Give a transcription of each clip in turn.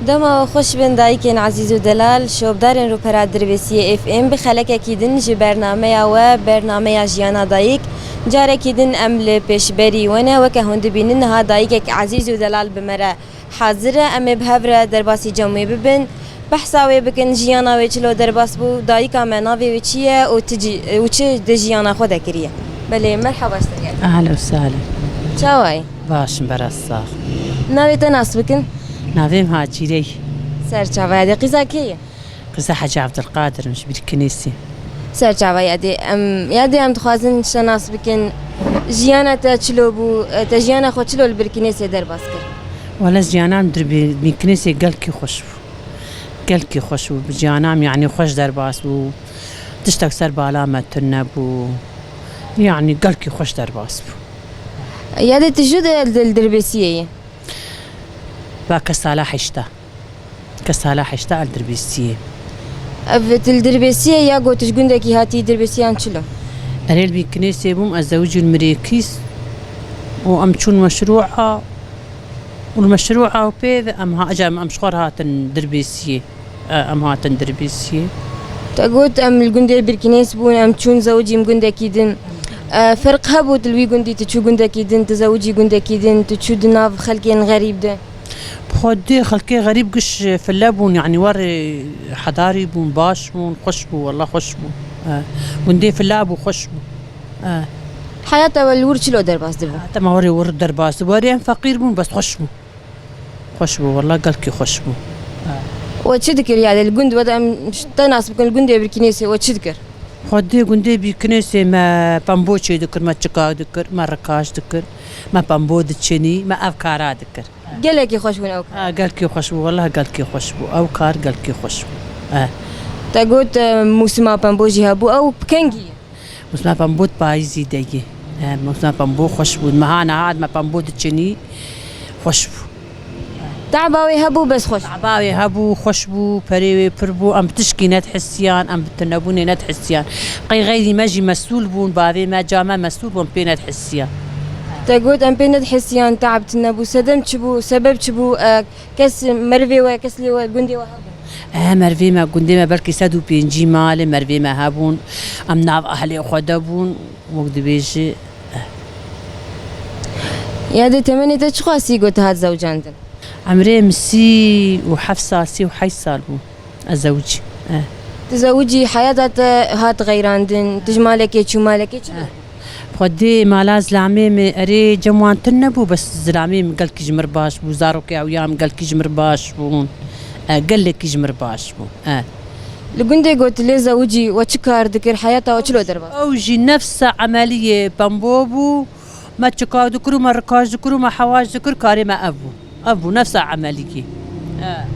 دما خوش بن دایکن عزیز و دلال شوبدارن رو پراد دربیسی اف ام بخلک کیدن جی برنامه و برنامه جیانا دایک جاره کیدن امل پیشبری ونه و که هند بینن ها دایک عزیز و دلال بمره حاضر ام بهبره درباسی جمعی ببن بحثاوی بکن جیانا و چلو درباس بو دایک مناوی و چیه و تجی و چه دجیانا خود کریه بله مرحبا استرگل اهلا وسهلا چاوی باش براساخ ناوی تناس بکن نافهم هاجيري سرچاوی ادی قیزا کیه قصة حاج عبد القادر مش بالكنيسة سرچاوی ادی ام تخوازن شناس بکن جیانا تا چلو بو تا جیانا خود چلو البرکینیسه درباس کر ولا زيانام دربي بالكنيسة قالكي خوش قالكي خوش بجيانام يعني خوش درباس بو تشتك سر بالامة تنبو يعني قالكي خوش درباس بو یادی تجود الدربیسیه باك صلاح اشتا كصلاح اشتا الدربيسية افت الدربیسیه یا گوتش گنده کی هاتی دربیسیان چلو أريل بالكنيسة بوم الزوج المريكيس وأمشون مشروعها والمشروع وبيذ أمها أجا أم شخورها تندربيسية أمها تندربيسية تقول ام الجندي البركنيس بون ام تشون زوجي مجندي كيدن فرق هبو تلوي جندي تشو جندي كيدن تزوجي جندي كيدن تشو دناف خلقين غريب ده بخدي خلقي غريب قش في اللبون يعني وري حضاري بون باش بون خشبو والله خشبو جندي في اللاب وخشبو حياته والور شلو درباس دبو تما وري ورد درباس وري فقير بون بس خشبو والله قالكي خشبو وتشذكر يعني الجند ودا تناس بكل الجندي بالكنيسة وتشذكر خدي جندي بالكنيسة ما بامبوشي ذكر ما تشكا ذكر ما ركاش ذكر ما بامبو دتشني ما أفكارات ذكر قال لك يخش من أوك قالكي خشبو والله قالكي خشبو أوكار قالكي خشبو تقول موسم بامبوجي هبو أو بكنجي موسم بامبو بايزي دقي موسم بامبو خشبو ما أنا هاد ما بامبو دتشني خشبو تعباوي هبو بس خوش تعباوي هبو خشبو بريوي بربو ام بتشكي نتحسيان ام بتنبوني نتحسيان قي غيري ماجي مسؤول بون باذي ما جامع مسؤول بون بين نتحسيان تقول ام بين نتحسيان تعب تنبو سدم تشبو سبب تشبو كس مرفي وكس لي وجندي وهبو مرفي ما جندي ما بركي سدو بينجي مال مرفي ما هبون ام ناف اهلي خدبون وقد بيجي يا دي تمني تشخاصي قلت هاد زوجاندن عمري مسي وحفصة سي وحي صار بو الزوج تزوجي حياتك هات غيراندن تجمالك شو مالك خدي مالا زلامي اري جموان تنبو بس زلامي قال كي جمر باش بو زاروك ايام قال كي جمر باش بو قال لك كي جمر باش بو لقندي قلت لي زوجي وتشكار ذكر حياته وشلو دربا اوجي نفس عملية بامبوبو ما تشكار ذكرو ما ركاج ذكرو ما حواج ذكر كاري ما أبو نفس عمليكي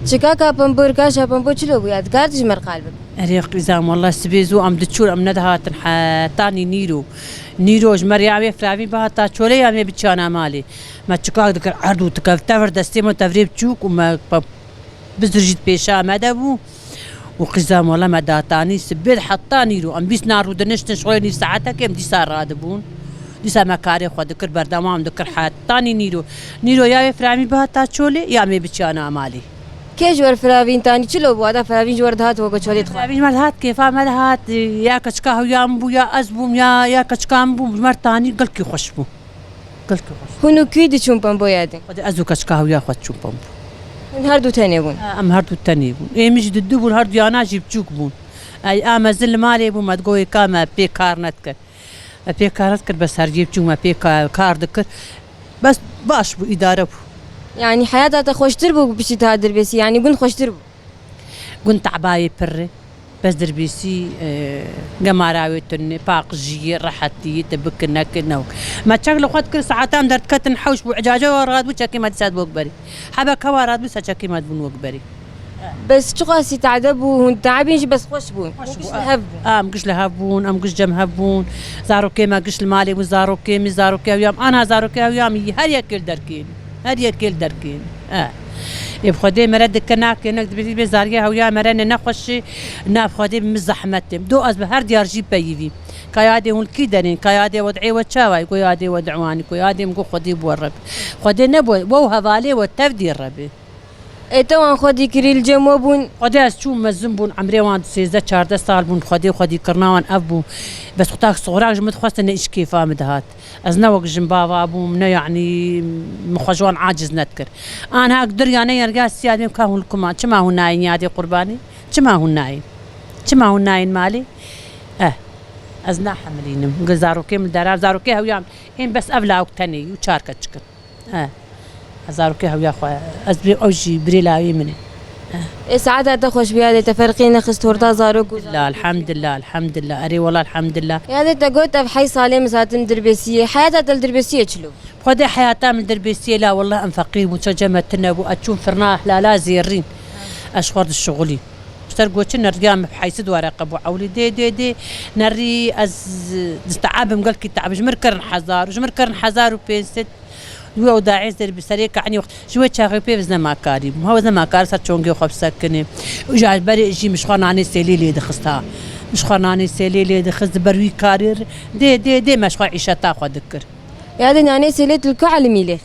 شكاكا بامبور كاشا بامبور شلو بياد كارتج مر قلبك أريق إزام والله سبيزو أم دتشور أم ندها تاني نيرو جمر يعمي فرامي بها تاشولي يعمي بتشانا مالي ما تشكاك ذكر عرضو تكف تفر دستيمو تفريب تشوك وما بزرجت بيشا مدبو وقزام والله ما داتاني سبيد حطاني رو أم بيس نارو دنشتن شويني ساعتها كم دي صار رادبون دیسا مکاری خود دکر بردامام دکر حتانی نیرو یا فرامي بها تاشولي یا می بچانا مالي كيش ور فرافين تاني چلو بوادا فرافين جور دهات وقت شولي تخوا فرافين مدهات كيفا مدهات يا كشكا يامبو يا ازبوم يا كشكامبو مرتاني قلكي خوشبو قلكي خوش هنو كيد چون بامبو يادن قد ازو كشكا يا خود چون بامبو هر دو تاني بون ام هر دو تاني بون اي مش ددو بون هر دو انا جيب چوك بون اي امازل مالي بون مدگوي كاما بيكار نتك بيكارت كر بس هرجيب چون ما بيكار دكر بس باش بو اداره بو يعني حياتها خوشتر بو بشي تهدر بس يعني قن خوشتر بو قن تعباي بري بس دربيسي قماراوي تني باق جي راحتي تبكنا كنو ما تشغل خد كل ساعتين درت كتن حوش بو عجاجه وراد بو تشكي ما تساد بو كبري حبا كواراد بس تشكي ما تبون وكبري بس شقاسي تعذبوا تعبين بس خوش بون مقش لهبون ام قش جم هبون زاروكي ما قش المالي وزاروكي مي زاروكي ويام انا زاروكي ويام هر يكل دركين يبخدي مرد كناك انك تبي زاريه ويا مرن نخش ناف خدي مزحمتم دو از بهر ديار جيب بيفي كيادي هون كيدرين كيادي ودعي وتشاوي كيادي ودعواني كيادي مقو خدي بورب خدي نبو وو هذالي وتفدي الربي توان خودی کری الجمع بون خودی از چون مزن بون عمری وان 13-14 سال بون خودی کرناوان اب بون بس خطاك صغراك جمد خواست إن إيش كيف مدهات از نوق جنبابا أبو من يعني مخجوان عاجز نذكر أنا أقدر يعني يرجع السياد مم كهون الكمان كما هو ناين يادي قرباني كما هو ناين مالي از نحملينم قزارو كي من دارار زارو كي هو يعمل إن بس أبلا وقتني وشاركة شكر زارو كي هو يا أخويا از بيجي بريلاوي مني ساعتها تخش بهذه تفرقين خستورتا زاروك لا الحمد لله أري والله الحمد لله هذا تقول بحي صالم ساتم دربسية حياتها الدربسية شلو خذي حياتها من دربيسية لا والله أم فقير مترجمة تنبو أتشوف فرناح لا زيرين أشخر الشغلي اشترقوا كنا رجال بحيسد ورقة أبو عولي دي نري استعاب مقال كتاب جمر حزار وبينست يو داعي زر بسريك عني وقت شوية شاغي بيفزنا ما كاري هو زنا ما كار صار شونجي وخب سكني وجاء بري يجي مش خاناني سيلي دخستها مش خاناني سيلي دخست بروي كارير دي مش خا عيشة تاخذ ذكر يعني يعني سيلت الكعلمي ليه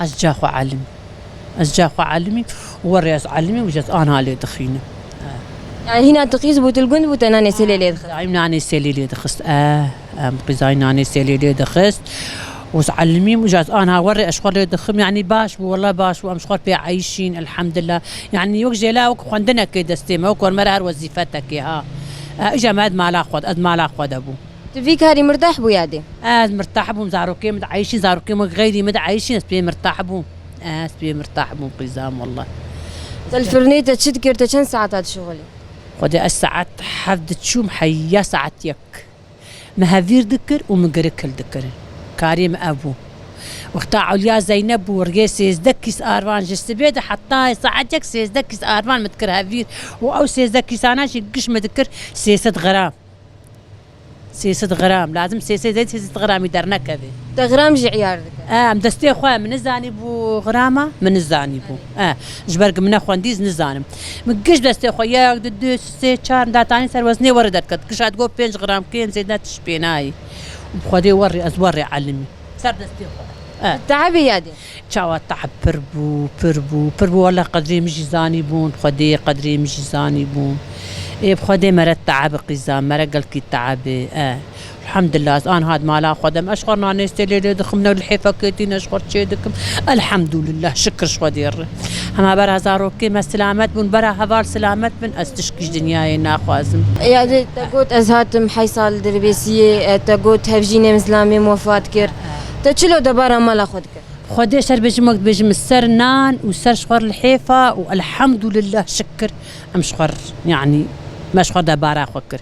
أسجاخو علمي ورياس علمي وجت أنا عليه دخينه يعني هنا تقيس بوت الجند بوت أنا سيلي ليه ناني سيلي دخست قزاي ناني سيلي دخست وسعلمي وجات أنا وري أشخر يدخم يعني باش والله باش وأمشخر بي عايشين الحمد لله يعني يوجي لا وك عندنا كده استيما وكور مرار وظيفتك يا إجا ما ما لا أخذ أبو تفيك هاري مرتاح بو يادي مرتاح بو زاروكي مد عايشين زاروكي غيري مد عايشين سبي مرتاح بو سبي مرتاح بو قزام والله الفرنية تشتكر تشن ساعات شغلي خدي الساعات حفظ تشوم حيا ساعات يك مهافير ذكر ومقرك الذكر كريم أبو وقت عليا زينب ورجيس سيزدكيس أربان جستبيد حتى ساعتك سيزدكيس أربان متكرها فير أو سيزدكيس أنا شقش متذكر 6 غرام لازم 6 غرام يدرنا كذا تغرام جعيار مدستي خويا من الزاني بو غرامة من الزاني بو جبرق من أخوان ديز نزانم مقش دستي خويا دو 6 داتاني سر وزني وردت كد كش هتقول 5 غرام كين زيدنا تشبيناي وبخدي وري أزوري علمي سر دستي خويا تعبي يادي شاوا تعب بربو والله قدري مجي زاني بون خدي قدري مجي زاني بون بخدي مرت تعب قزام مرق الكي تعب الحمد لله أنا هاد ما لا خدم أشكرنا نستلي دخمنا الحيفا كيتين أشكر شيدكم الحمد لله شكر شودير هما برا زاروكي ما سلامت بون برا هبار سلامت بن أستشكش دنياي ناخوازم يعني تقول أزهاتم حيصال دربيسية تقول هفجيني مسلامي موفات كر تشلو دبارا ما لا خدك خدي شر بيجمك بيجم السر نان وسر شخر الحيفا والحمد لله شكر أم شخر يعني ما شخر دبارا خكر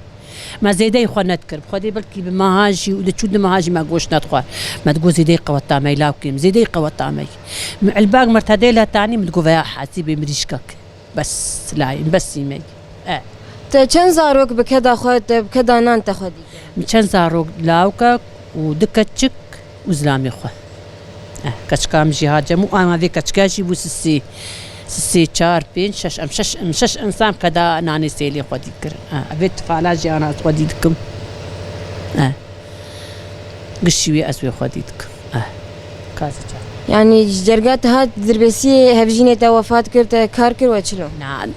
ما زيدي خو نذكر خدي بلكي بمهاجي ودتشود مهاجي ما قوش ندخل ما تقول زيدي قوطامي لاوكيم زيدي قوطامي الباق مرتدي لها تاني متقول يا حاسبي مريشكك بس لا بس يمي تشن زاروك بكذا خد بكذا نان تاخدي تشن زاروك لاوكك ودكتشك وزلامي خو كشكام جهاد جمو أنا ذيك كشكاشي بوسسي 4 5 6 إنسان كذا ناني سيلي خدي كر أبيت فعلاجي أنا خدي دكم قشوي أسوي خدي دكم كذا يعني جرجات هاد دربسية هفجيني توفات كرت كاركر وشلون نعم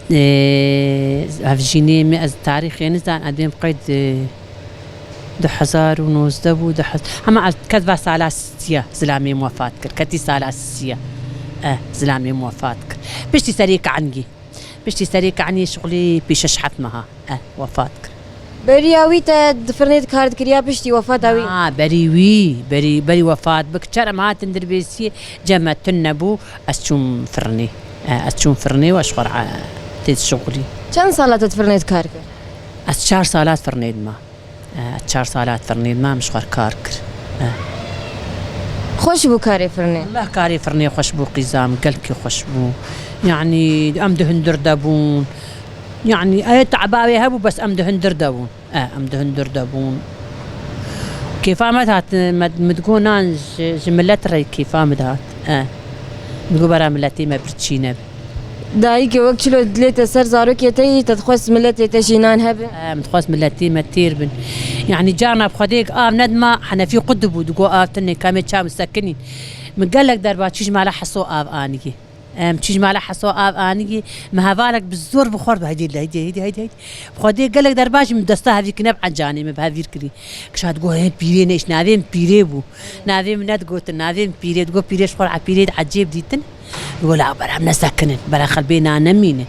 هفجيني من التاريخ يعني زان أدين قيد 2019 هم كذا سالاسية زلامي موافات كر كتي سالاسية زلامي موافات كر بشتي سريك عني شغلي بيش حتمها وفات كر برياوي تدفرنيت كارد كريا بشتي وفات اوي بري وفات بكتر ما تندربيسي جمع تنبو أشوم فرني واشخر تيز شغلي كم صالات تفرنيت كارد 4 صالات فرنيد ما 4 صالات فرنيد ما مشخر كاركر خوش بو كاري فرني والله كاري فرني خوش بو قزام قلبي خوش بو يعني أمدهن دردبون يعني أي تعباوي هبو بس أمدهن دردبون أمدهن دردبون كيف عملت متقول نان جملت رأي كيف عملت متقول برا ملتي ما برتشينا دايك وقت شلو دليت سر زاروك يتي تدخس ملتي تشينان هب متخص ملتي ما تير بن يعني جانا بخديك ندمة حنا في قدبو دقو تني كامل شام سكنين من قال لك دربات شيش ما لا حسوا اني تيجي مع حسوا اني ما هذاك بالزور بخور هيدي بخدي قال لك درباش من دستا هذيك نبع جاني ما بهذيك كلي كشات تقول هي بيرين ايش نادين بيريبو نادين نات قلت نادين بيريد تقول بيريش خور على بيريد عجيب ديتن يقول لا برا مسكن برا خلبينا نمينه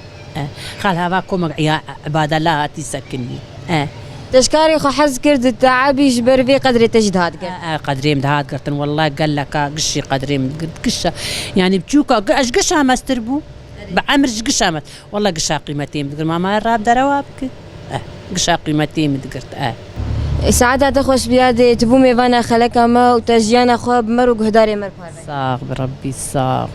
خال هذاكم عباد الله تسكنني تشكاري خو حز كرد التعب يجبر في قدر تجدهاد قدري مدهاد قرتن والله قال لك قشي قدري قشة يعني بتشوكا اش قشة ما استربو بعمر قشة ما والله قشة قيمتين تقول ماما الراب دروابك قشة قيمتين تقرت سعادة تخوش بيادي تبو ميفانا خلك ما وتجيانا خو بمرو قهداري مربار صاغ بربي صاغ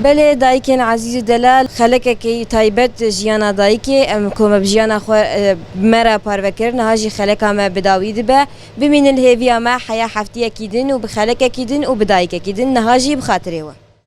بله دایکن عزیز دلال خلک کی تایبت جیانا دایکی ام کوم بجیانا خو مرا پاروکر نهاجی خلک ما بداوید به بمین الهویا ما حیا حفتیه کیدن و بخلک کیدن و بدایک کیدن نهاجی بخاطره و